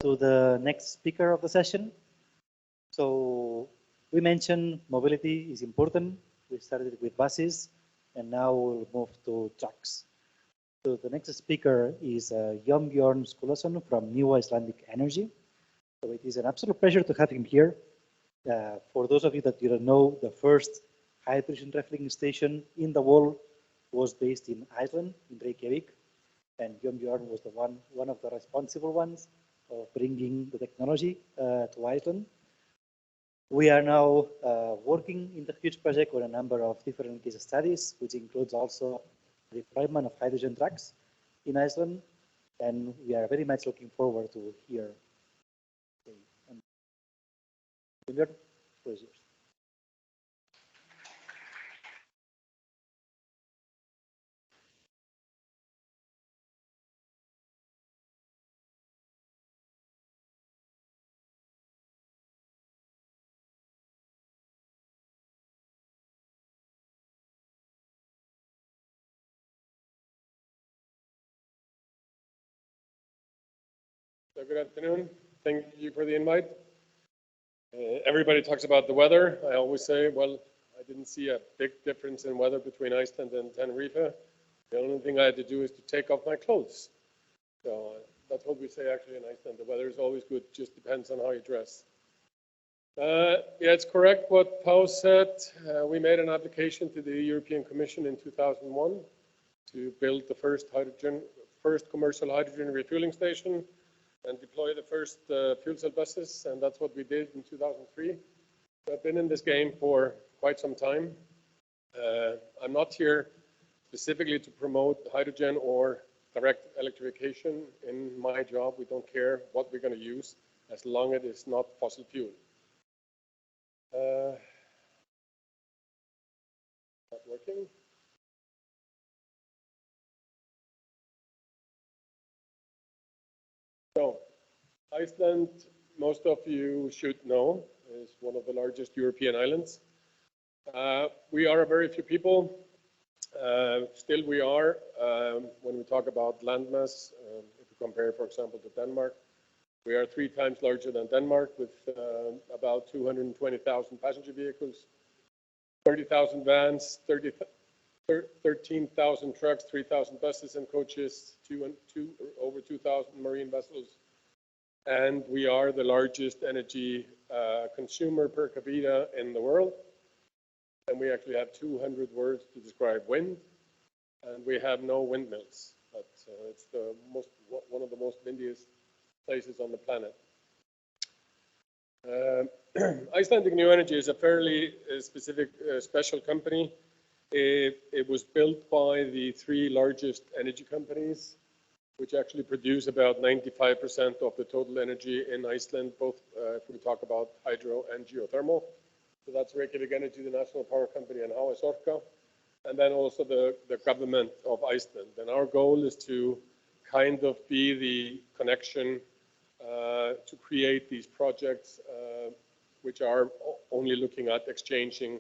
To the next speaker of the session. So we mentioned mobility is important. We started with buses, and now we'll move to trucks. So the next speaker is Bjorn Skulason from New Icelandic Energy. So it is an absolute pleasure to have him here. For those of you that you don't know, the first hydrogen refilling station in the world was based in Iceland, in Reykjavik, and Bjorn was the one of the responsible ones of bringing the technology to Iceland. We are now working in the huge project on a number of different case studies, which includes also the deployment of hydrogen trucks in Iceland, and we are very much looking forward to hear. Bjorn, the floor is yours. So good afternoon. Thank you for the invite. Everybody talks about the weather. I always say, well, I didn't see a big difference in weather between Iceland and Tenerife. The only thing I had to do is to take off my clothes. So that's what we say actually in Iceland. The weather is always good, just depends on how you dress. Yeah, it's correct what Pau said. We made an application to the European Commission in 2001 to build the first commercial hydrogen refueling station and deploy the first fuel cell buses, and that's what we did in 2003. So I've been in this game for quite some time. I'm not here specifically to promote hydrogen or direct electrification. In my job, we don't care what we're going to use as long as it's not fossil fuel. Not working. So, Iceland, most of you should know, is one of the largest European islands. We are a very few people. Still we are, when we talk about landmass, if you compare, for example, to Denmark, we are 3 times larger than Denmark with about 220,000 passenger vehicles, 30,000 vans, 13,000 trucks, 3,000 buses and coaches, over 2,000 marine vessels. And we are the largest energy consumer per capita in the world. And we actually have 200 words to describe wind. And we have no windmills, but it's one of the most windiest places on the planet. Icelandic New Energy is a fairly specific, special company. It was built by the 3 largest energy companies, which actually produce about 95% of the total energy in Iceland, both if we talk about hydro and geothermal. So that's Reykjavik Energy, the national power company, and HS Orka, and then also the government of Iceland. And our goal is to kind of be the connection to create these projects which are only looking at exchanging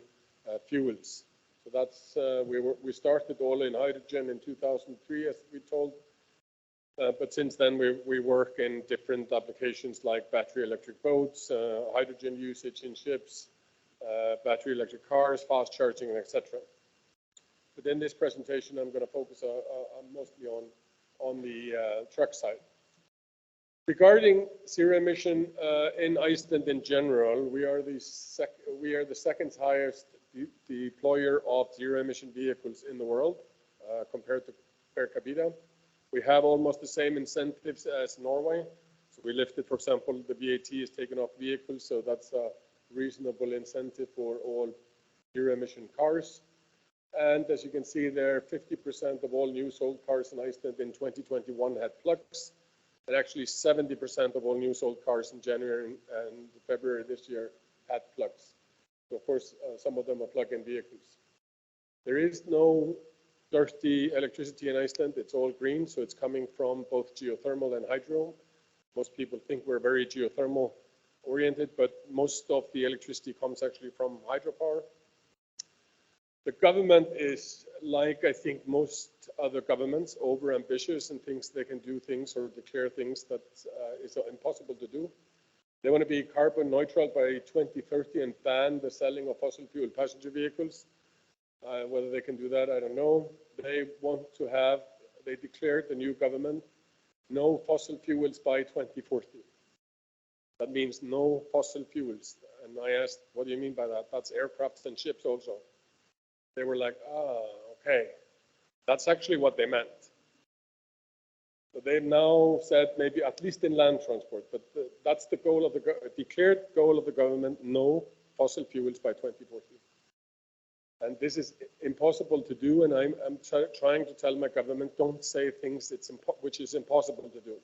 fuels. So that's we started all in hydrogen in 2003, as we told. But since then, we work in different applications like battery electric boats, hydrogen usage in ships, battery electric cars, fast charging, etc. But in this presentation, I'm going to focus mostly on the truck side. Regarding zero emission in Iceland in general, we are the second highest deployer of zero emission vehicles in the world compared to per capita. We have almost the same incentives as Norway. So we lifted, for example, the VAT is taken off vehicles, so that's a reasonable incentive for all zero emission cars. And as you can see there, 50% of all new sold cars in Iceland in 2021 had plugs, and actually 70% of all new sold cars in January and February this year had plugs. So of course, some of them are plug-in vehicles. There is no dirty electricity in Iceland. It's all green, so it's coming from both geothermal and hydro. Most people think we're very geothermal oriented, but most of the electricity comes actually from hydropower. The government is, like I think most other governments, over-ambitious and thinks they can do things or declare things that is impossible to do. They want to be carbon neutral by 2030 and ban the selling of fossil fuel passenger vehicles. Whether they can do that, I don't know. They want to have, they declared, the new government, no fossil fuels by 2040. That means no fossil fuels. And I asked, what do you mean by that? That's aircrafts and ships also. They were like, okay. That's actually what they meant. So they've now said maybe at least in land transport, but that's the goal of the declared goal of the government, no fossil fuels by 2040. And this is impossible to do, and I'm trying to tell my government, don't say things which is impossible to do.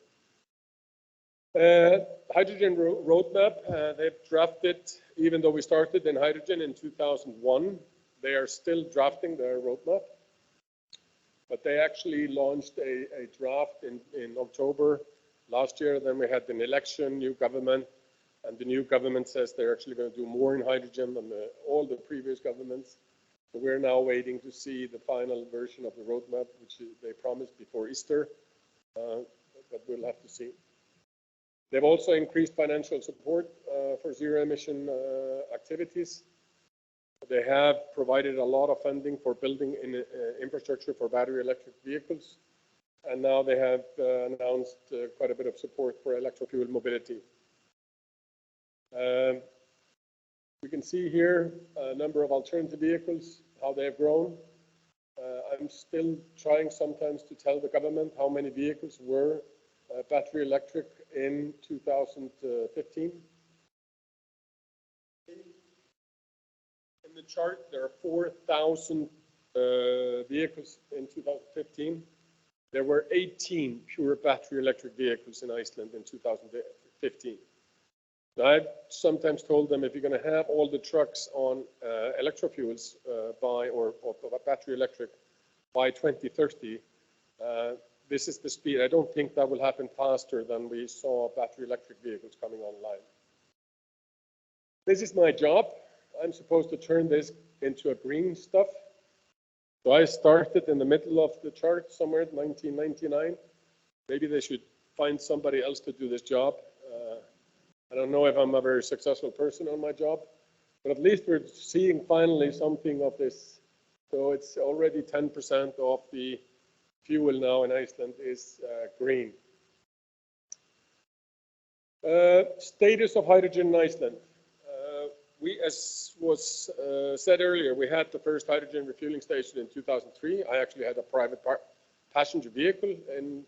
Hydrogen roadmap, they've drafted, even though we started in hydrogen in 2001, they are still drafting their roadmap. But they actually launched a draft in October last year. Then we had an election, new government, and the new government says they're actually going to do more in hydrogen than all the previous governments. So we're now waiting to see the final version of the roadmap, which they promised before Easter, but we'll have to see. They've also increased financial support for zero-emission activities. They have provided a lot of funding for building infrastructure for battery electric vehicles. And now they have announced quite a bit of support for electrofuel mobility. We can see here a number of alternative vehicles, how they have grown. I'm still trying sometimes to tell the government how many vehicles were battery electric in 2015. In the chart, there are 4,000 vehicles in 2015. There were 18 pure battery electric vehicles in Iceland in 2015. Now, I've sometimes told them if you're going to have all the trucks on electrofuels or battery electric by 2030, this is the speed. I don't think that will happen faster than we saw battery electric vehicles coming online. This is my job. I'm supposed to turn this into a green stuff. So I started in the middle of the chart somewhere in 1999. Maybe they should find somebody else to do this job. I don't know if I'm a very successful person on my job, but at least we're seeing finally something of this. So it's already 10% of the fuel now in Iceland is green. Status of hydrogen in Iceland. As was said earlier, we had the first hydrogen refueling station in 2003. I actually had a private passenger vehicle, and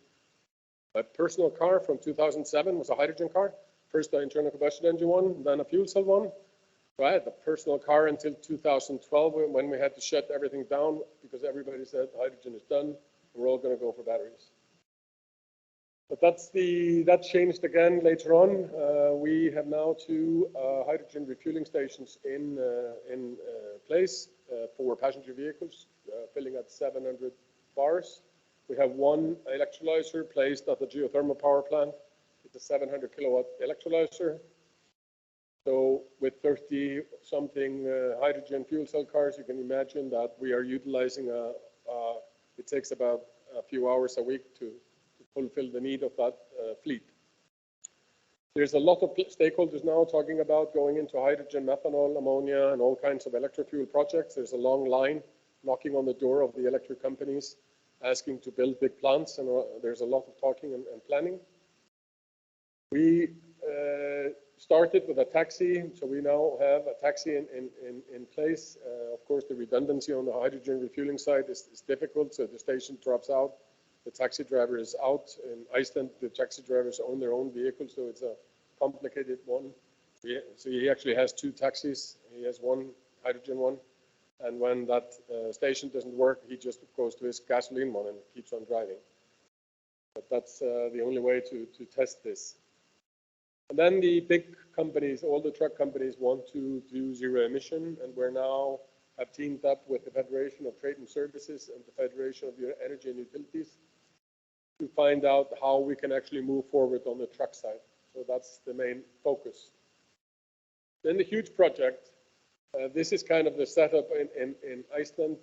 my personal car from 2007 was a hydrogen car. First an internal combustion engine one, then a fuel cell one. So I had the personal car until 2012 when we had to shut everything down because everybody said hydrogen is done. We're all going to go for batteries. But that changed again later on. We have now 2 hydrogen refueling stations in place for passenger vehicles, filling at 700 bars. We have 1 electrolyzer placed at the geothermal power plant. It's a 700 kilowatt electrolyzer. So with 30-something hydrogen fuel cell cars, you can imagine that we are utilizing it takes about a few hours a week to fulfill the need of that fleet. There's a lot of stakeholders now talking about going into hydrogen, methanol, ammonia, and all kinds of electrofuel projects. There's a long line knocking on the door of the electric companies asking to build big plants, and there's a lot of talking and planning. We started with a taxi, so we now have a taxi in place. Of course, the redundancy on the hydrogen refueling side is difficult, so the station drops out. The taxi driver is out. In Iceland, the taxi drivers own their own vehicle, so it's a complicated one. So he actually has 2 taxis. He has 1 hydrogen one, and when that station doesn't work, he just goes to his gasoline one and keeps on driving. But that's the only way to test this. And then the big companies, all the truck companies want to do zero emission, and we're now have teamed up with the Federation of Trade and Services and the Federation of Energy and Utilities to find out how we can actually move forward on the truck side. So that's the main focus. Then the huge project, This is kind of the setup in Iceland.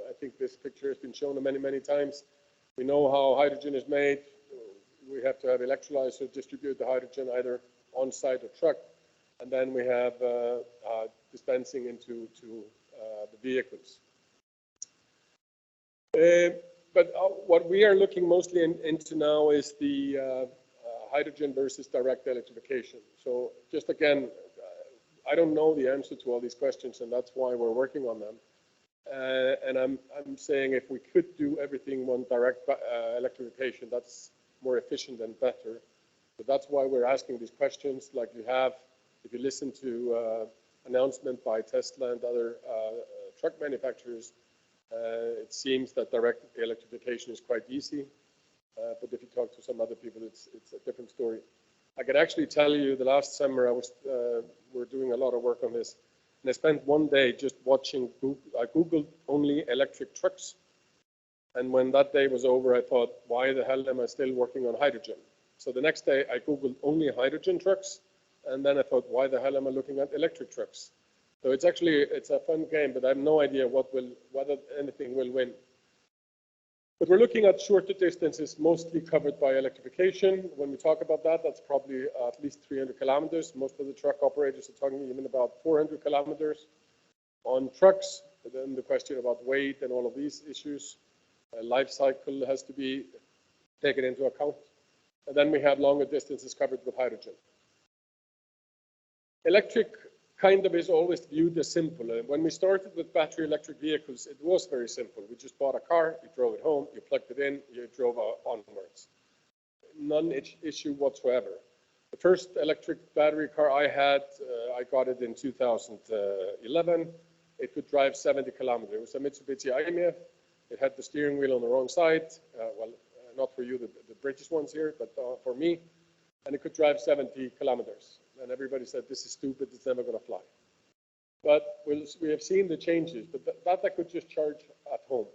I think this picture has been shown many, many times. We know how hydrogen is made. We have to have electrolyzer distribute the hydrogen either on site or truck. And then we have dispensing into the vehicles. But what we are looking mostly into now is the hydrogen versus direct electrification. So just again, I don't know the answer to all these questions, and that's why we're working on them. And I'm saying if we could do everything one direct electrification, that's more efficient and better. So that's why we're asking these questions. Like you have, if you listen to announcement by Tesla and other truck manufacturers, it seems that direct electrification is quite easy. But if you talk to some other people, it's a different story. I could actually tell you the last summer we're doing a lot of work on this. And I spent one day just watching Google. I Googled only electric trucks. And when that day was over, I thought, why the hell am I still working on hydrogen? So the next day I Googled only hydrogen trucks. And then I thought, why the hell am I looking at electric trucks? So it's a fun game, but I have no idea whether anything will win. But we're looking at shorter distances, mostly covered by electrification. When we talk about that, that's probably at least 300 kilometers. Most of the truck operators are talking even about 400 kilometers on trucks. But then the question about weight and all of these issues, life cycle has to be taken into account. And then we have longer distances covered with hydrogen. Electric kind of is always viewed as simple. When we started with battery electric vehicles, it was very simple. We just bought a car, you drove it home, you plugged it in, you drove onwards. Non-issue whatsoever. The first electric battery car I had, I got it in 2011. It could drive 70 kilometers. It was a Mitsubishi IMF. It had the steering wheel on the wrong side. Not for you, the British ones here, but for me. And it could drive 70 kilometers. And everybody said, this is stupid, it's never going to fly. But we have seen the changes, but that I could just charge at home.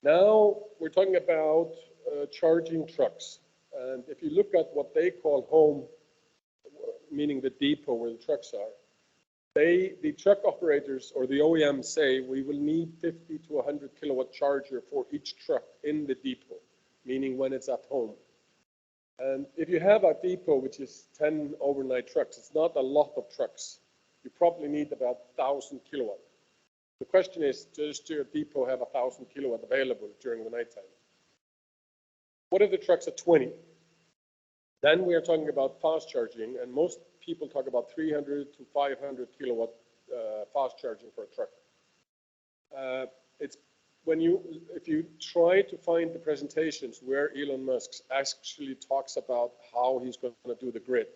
Now we're talking about charging trucks. And if you look at what they call home, meaning the depot where the trucks are, the truck operators or the OEMs say we will need 50 to 100 kilowatt charger for each truck in the depot, meaning when it's at home. And if you have a depot which is 10 overnight trucks, it's not a lot of trucks. You probably need about 1,000 kilowatt. The question is, does your depot have 1,000 kilowatt available during the nighttime? What if the trucks are 20? Then we are talking about fast charging, and most people talk about 300 to 500 kilowatt fast charging for a truck. If you try to find the presentations where Elon Musk actually talks about how he's going to do the grid,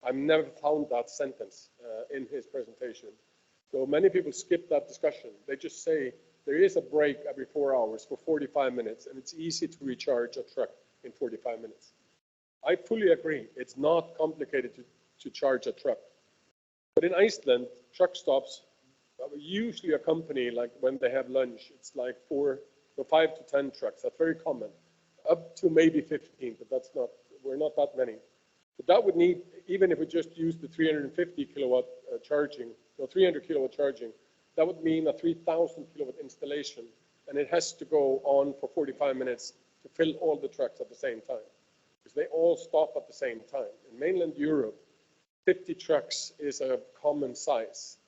I've never found that sentence in his presentation. So many people skip that discussion. They just say there is a break every 4 hours for 45 minutes, and it's easy to recharge a truck in 45 minutes. I fully agree. It's not complicated to charge a truck. But in Iceland, truck stops usually accompany, like when they have lunch, it's like 5 to 10 trucks. That's very common. Up to maybe 15, but we're not that many. But that would need, even if we just use the 350 kilowatt charging, or 300 kilowatt charging, that would mean a 3,000 kilowatt installation, and it has to go on for 45 minutes to fill all the trucks at the same time, because they all stop at the same time. In mainland Europe, 50 trucks is a common size.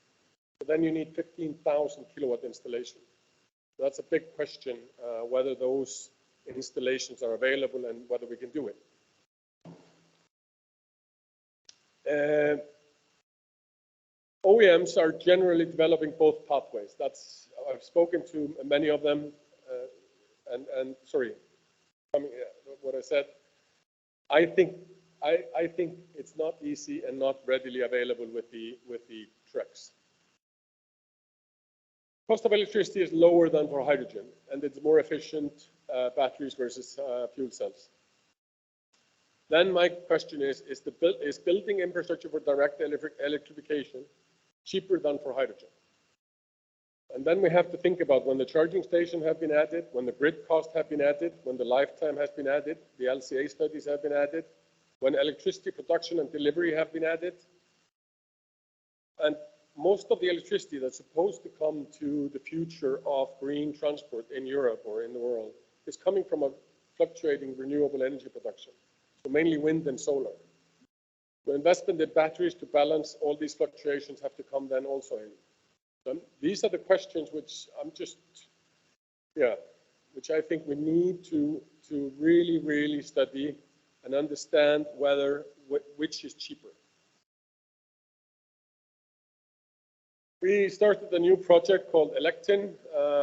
But then you need 15,000 kilowatt installation. That's a big question, whether those installations are available and whether we can do it. OEMs are generally developing both pathways. I've spoken to many of them, what I said. I think it's not easy and not readily available with the trucks. Cost of electricity is lower than for hydrogen, and it's more efficient batteries versus fuel cells. Then my question is building infrastructure for direct electrification cheaper than for hydrogen? And then we have to think about when the charging station have been added, when the grid cost have been added, when the lifetime has been added, the LCA studies have been added, when electricity production and delivery have been added. And most of the electricity that's supposed to come to the future of green transport in Europe or in the world is coming from a fluctuating renewable energy production, so mainly wind and solar. So investment in batteries to balance all these fluctuations have to come then also in. So these are the questions which which I think we need to really, really study and understand which is cheaper. We started a new project called Electin,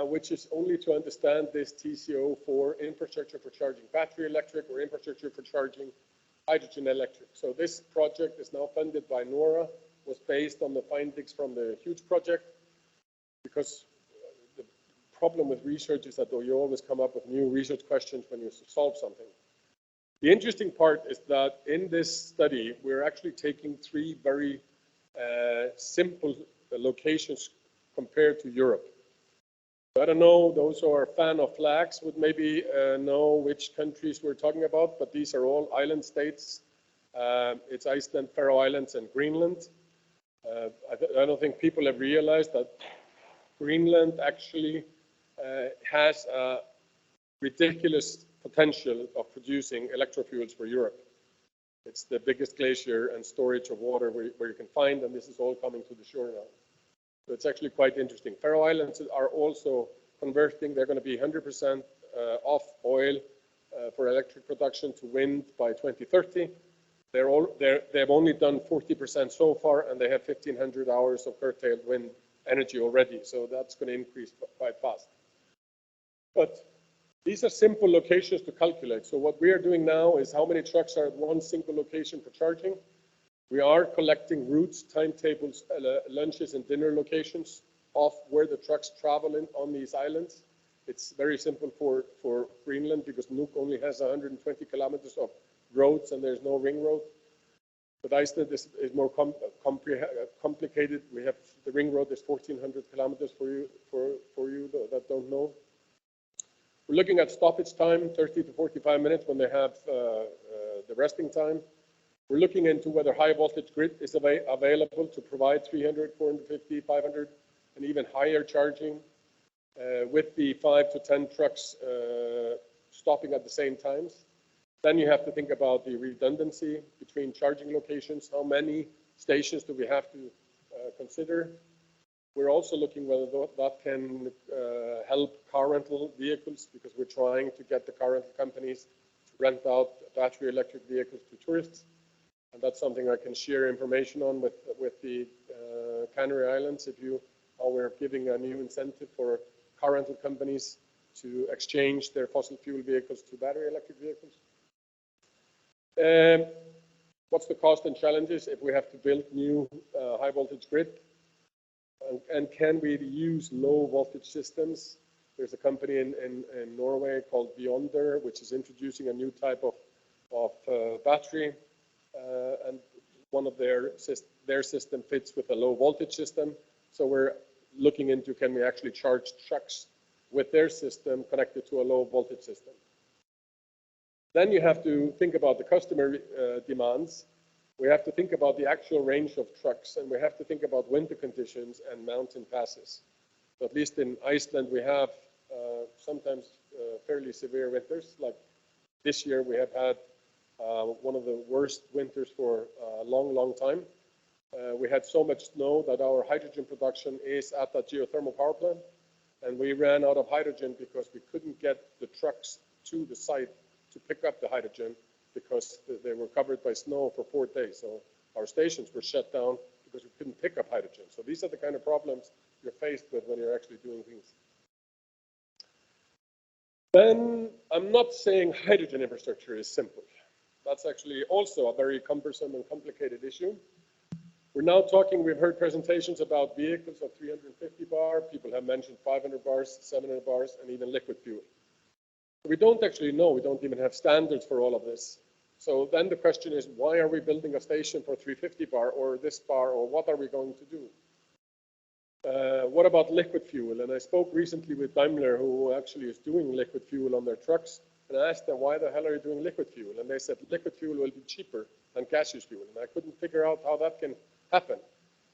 which is only to understand this TCO for infrastructure for charging battery electric or infrastructure for charging hydrogen electric. So this project is now funded by NORA, was based on the findings from the huge project, because the problem with research is that you always come up with new research questions when you solve something. The interesting part is that in this study, we're actually taking three very simple locations compared to Europe. I don't know, those who are a fan of flags would maybe know which countries we're talking about, but these are all island states. It's Iceland, Faroe Islands, and Greenland. I don't think people have realized that Greenland actually has a ridiculous potential of producing electrofuels for Europe. It's the biggest glacier and storage of water where you can find, and this is all coming to the shore now. So it's actually quite interesting. Faroe Islands are also converting. They're going to be 100% off oil for electric production to wind by 2030. They've only done 40% so far, and they have 1,500 hours of curtailed wind energy already. So that's going to increase quite fast. But these are simple locations to calculate. So what we are doing now is how many trucks are at one single location for charging. We are collecting routes, timetables, lunches, and dinner locations of where the trucks travel on these islands. It's very simple for Greenland because Nuuk only has 120 kilometers of roads and there's no ring road. But Iceland is more complicated. We have the ring road is 1,400 kilometers for you that don't know. We're looking at stoppage time, 30 to 45 minutes when they have the resting time. We're looking into whether high voltage grid is available to provide 300, 450, 500, and even higher charging with the 5 to 10 trucks stopping at the same times. Then you have to think about the redundancy between charging locations. How many stations do we have to consider? We're also looking whether that can help car rental vehicles, because we're trying to get the car rental companies to rent out battery electric vehicles to tourists. And that's something I can share information on with the Canary Islands, how we're giving a new incentive for car rental companies to exchange their fossil fuel vehicles to battery electric vehicles. What's the cost and challenges if we have to build new high voltage grid? And can we use low voltage systems? There's a company in Norway called Bjorn, which is introducing a new type of battery. And one of their system fits with a low voltage system. So we're looking into, can we actually charge trucks with their system connected to a low voltage system? Then you have to think about the customer demands. We have to think about the actual range of trucks, and we have to think about winter conditions and mountain passes. So at least in Iceland, we have sometimes fairly severe winters. Like this year, we have had one of the worst winters for a long, long time. We had so much snow that our hydrogen production is at a geothermal power plant, and we ran out of hydrogen because we couldn't get the trucks to the site to pick up the hydrogen because they were covered by snow for 4 days. So our stations were shut down because we couldn't pick up hydrogen. So these are the kind of problems you're faced with when you're actually doing things. Then I'm not saying hydrogen infrastructure is simple. That's actually also a very cumbersome and complicated issue. We're now talking, we've heard presentations about vehicles of 350 bar. People have mentioned 500 bars, 700 bars, and even liquid fuel. We don't actually know, we don't even have standards for all of this. So then the question is, why are we building a station for 350 bar or this bar, or what are we going to do? What about liquid fuel? And I spoke recently with Daimler, who actually is doing liquid fuel on their trucks. And I asked them, why the hell are you doing liquid fuel? And they said, liquid fuel will be cheaper than gaseous fuel. And I couldn't figure out how that can happen.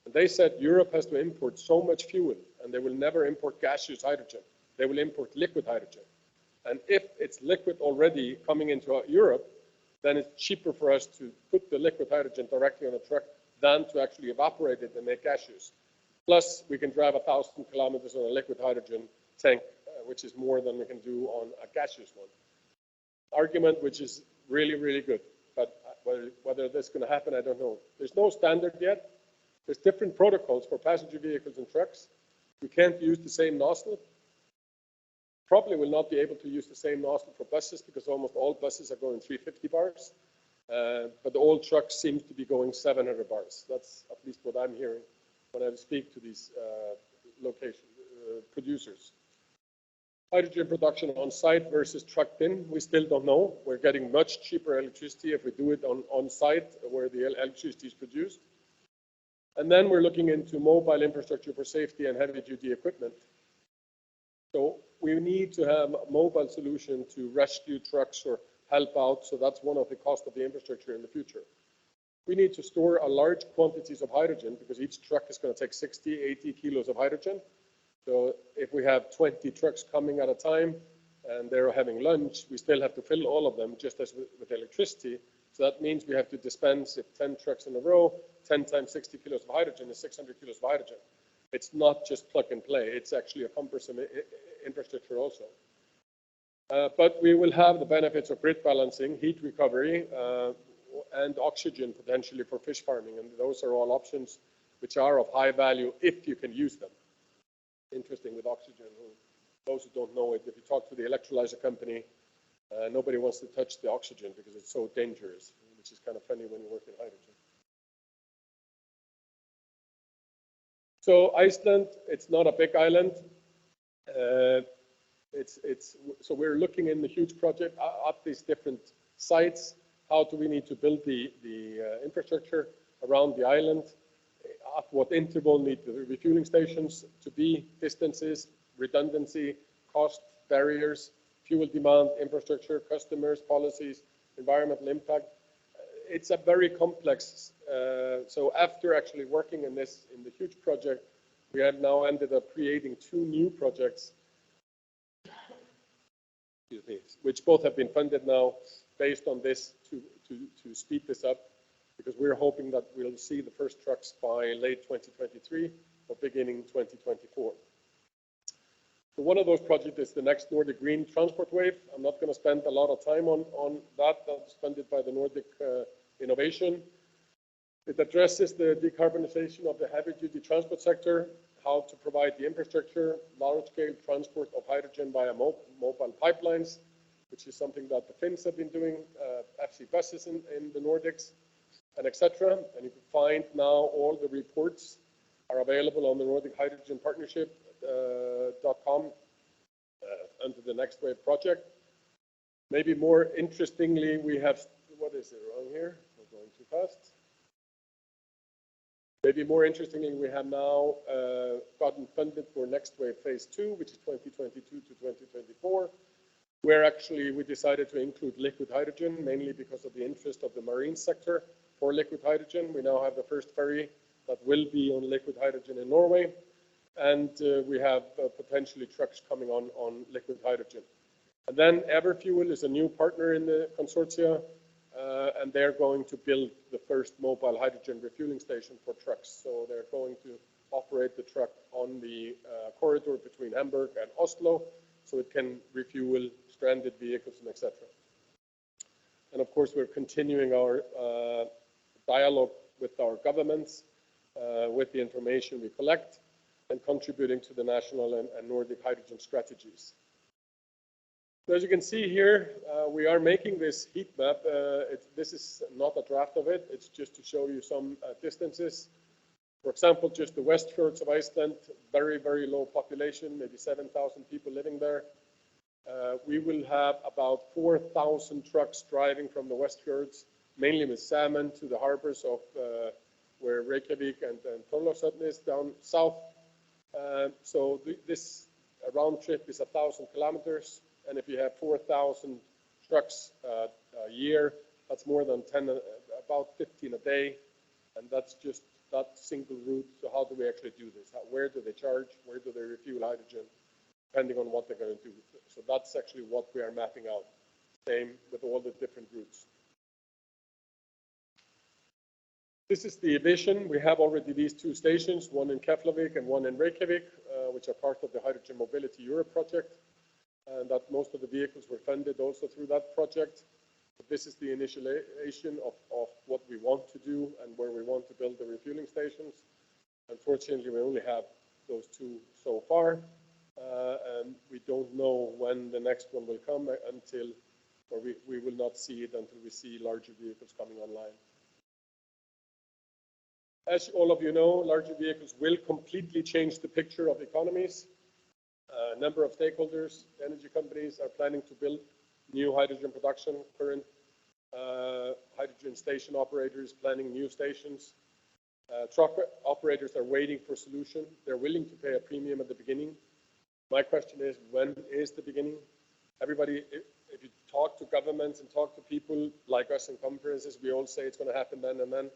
And they said Europe has to import so much fuel, and they will never import gaseous hydrogen. They will import liquid hydrogen. And if it's liquid already coming into Europe, then it's cheaper for us to put the liquid hydrogen directly on a truck than to actually evaporate it and make gaseous. Plus, we can drive 1,000 kilometers on a liquid hydrogen tank, which is more than we can do on a gaseous one. Argument which is really, really good. But whether this is going to happen, I don't know. There's no standard yet. There's different protocols for passenger vehicles and trucks. We can't use the same nozzle. Probably will not be able to use the same nozzle for buses because almost all buses are going 350 bars. But the old trucks seem to be going 700 bars. That's at least what I'm hearing when I speak to these producers. Hydrogen production on site versus trucked in, we still don't know. We're getting much cheaper electricity if we do it on site where the electricity is produced. And then we're looking into mobile infrastructure for safety and heavy duty equipment. So we need to have a mobile solution to rescue trucks or help out. So that's one of the costs of the infrastructure in the future. We need to store a large quantities of hydrogen because each truck is going to take 60, 80 kilos of hydrogen. So if we have 20 trucks coming at a time and they're having lunch, we still have to fill all of them just as with electricity. So that means we have to dispense, if 10 trucks in a row, 10 times 60 kilos of hydrogen is 600 kilos of hydrogen. It's not just plug and play. It's actually a cumbersome infrastructure also. But we will have the benefits of grid balancing, heat recovery, and oxygen potentially for fish farming. And those are all options which are of high value if you can use them. Interesting with oxygen. Those who don't know it, if you talk to the electrolyzer company, nobody wants to touch the oxygen because it's so dangerous, which is kind of funny when you work in hydrogen. So Iceland, it's not a big island. So we're looking in the huge project at these different sites. How do we need to build the infrastructure around the island? At what interval need the refueling stations to be, distances, redundancy, cost, barriers, fuel demand, infrastructure, customers, policies, environmental impact. It's a very complex, so after actually working in the huge project, we have now ended up creating 2 new projects, which both have been funded now based on this to speed this up, because we're hoping that we'll see the first trucks by late 2023 or beginning 2024. So one of those projects is the next Nordic Green Transport Wave. I'm not going to spend a lot of time on that. That's funded by the Nordic Innovation. It addresses the decarbonization of the heavy-duty transport sector, how to provide the infrastructure, large-scale transport of hydrogen via mobile pipelines, which is something that the Finns have been doing, FC buses in the Nordics, and etc. And you can find now all the reports are available on the Nordic Hydrogen Partnership.com under the Next Wave project. Maybe more interestingly, we have, what is it wrong here? We're going too fast. Maybe more interestingly, we have now gotten funded for Next Wave Phase 2, which is 2022 to 2024, where actually we decided to include liquid hydrogen, mainly because of the interest of the marine sector for liquid hydrogen. We now have the first ferry that will be on liquid hydrogen in Norway, and we have potentially trucks coming on liquid hydrogen. And then Everfuel is a new partner in the consortia, and they're going to build the first mobile hydrogen refueling station for trucks. So they're going to operate the truck on the corridor between Hamburg and Oslo, so it can refuel stranded vehicles and etc. And of course, we're continuing our dialogue with our governments, with the information we collect, and contributing to the national and Nordic hydrogen strategies. So as you can see here, we are making this heat map. This is not a draft of it. It's just to show you some distances. For example, just the west fjords of Iceland, very, very low population, maybe 7,000 people living there. We will have about 4,000 trucks driving from the west fjords, mainly with salmon, to the harbors of where Reykjavik and Thorlákshöfn is down south. So this round trip is 1,000 kilometers. And if you have 4,000 trucks a year, that's more than 10, about 15 a day. And that's just that single route. So how do we actually do this? Where do they charge? Where do they refuel hydrogen? Depending on what they're going to do. So that's actually what we are mapping out. Same with all the different routes. This is the vision. We have already these two stations, one in Keflavik and one in Reykjavik, which are part of the Hydrogen Mobility Europe project. And that most of the vehicles were funded also through that project. But this is the initialization of what we want to do and where we want to build the refueling stations. Unfortunately, we only have those two so far. And we don't know when the next one will come until, or we will not see it until we see larger vehicles coming online. As all of you know, larger vehicles will completely change the picture of economies. A number of stakeholders, energy companies are planning to build new hydrogen production. Current hydrogen station operators planning new stations. Truck operators are waiting for a solution. They're willing to pay a premium at the beginning. My question is, when is the beginning? Everybody, if you talk to governments and talk to people like us in conferences, we all say it's going to happen then and then.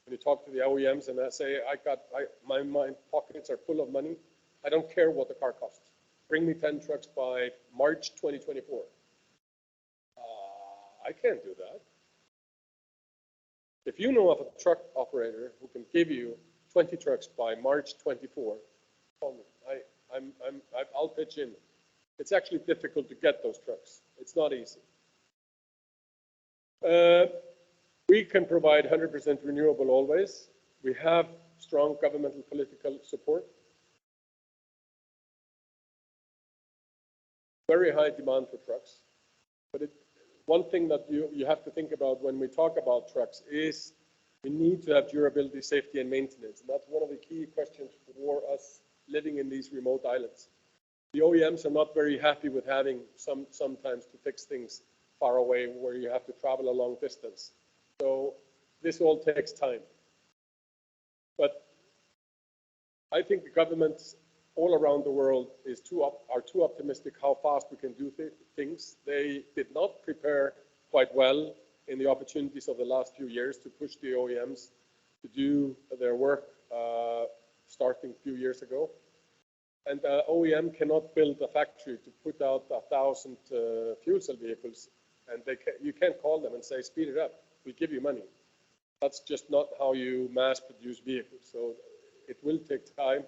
When you talk to the OEMs and I say, my pockets are full of money, I don't care what the car costs. Bring me 10 trucks by March 2024. I can't do that. If you know of a truck operator who can give you 20 trucks by March 24, call me. I'll pitch in. It's actually difficult to get those trucks. It's not easy. We can provide 100% renewable always. We have strong governmental political support. Very high demand for trucks. But one thing that you have to think about when we talk about trucks is we need to have durability, safety, and maintenance. And that's one of the key questions for us living in these remote islands. The OEMs are not very happy with having sometimes to fix things far away where you have to travel a long distance. So this all takes time. But I think the governments all around the world are too optimistic how fast we can do things. They did not prepare quite well in the opportunities of the last few years to push the OEMs to do their work starting a few years ago. And OEM cannot build a factory to put out 1,000 fuel cell vehicles, and you can't call them and say, speed it up, we'll give you money. That's just not how you mass produce vehicles. So it will take time,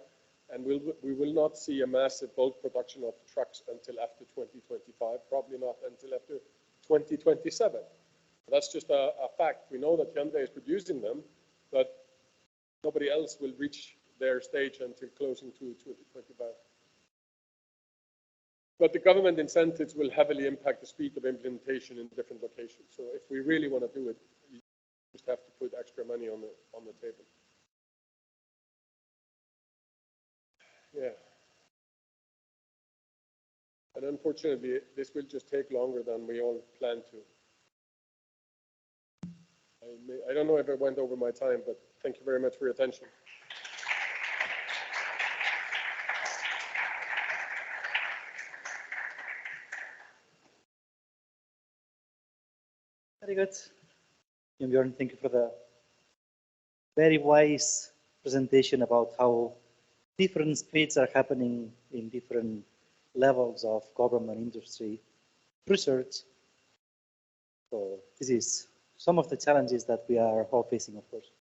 and we will not see a massive bulk production of trucks until after 2025, probably not until after 2027. That's just a fact. We know that Hyundai is producing them, but nobody else will reach their stage until closing to 2025. But the government incentives will heavily impact the speed of implementation in different locations. So if we really want to do it, you just have to put extra money on the table. Yeah. And unfortunately, this will just take longer than we all planned to. I don't know if I went over my time, but thank you very much for your attention. Very good. Bjorn, thank you for the very wise presentation about how different speeds are happening in different levels of government, industry, research. So this is some of the challenges that we are all facing, of course.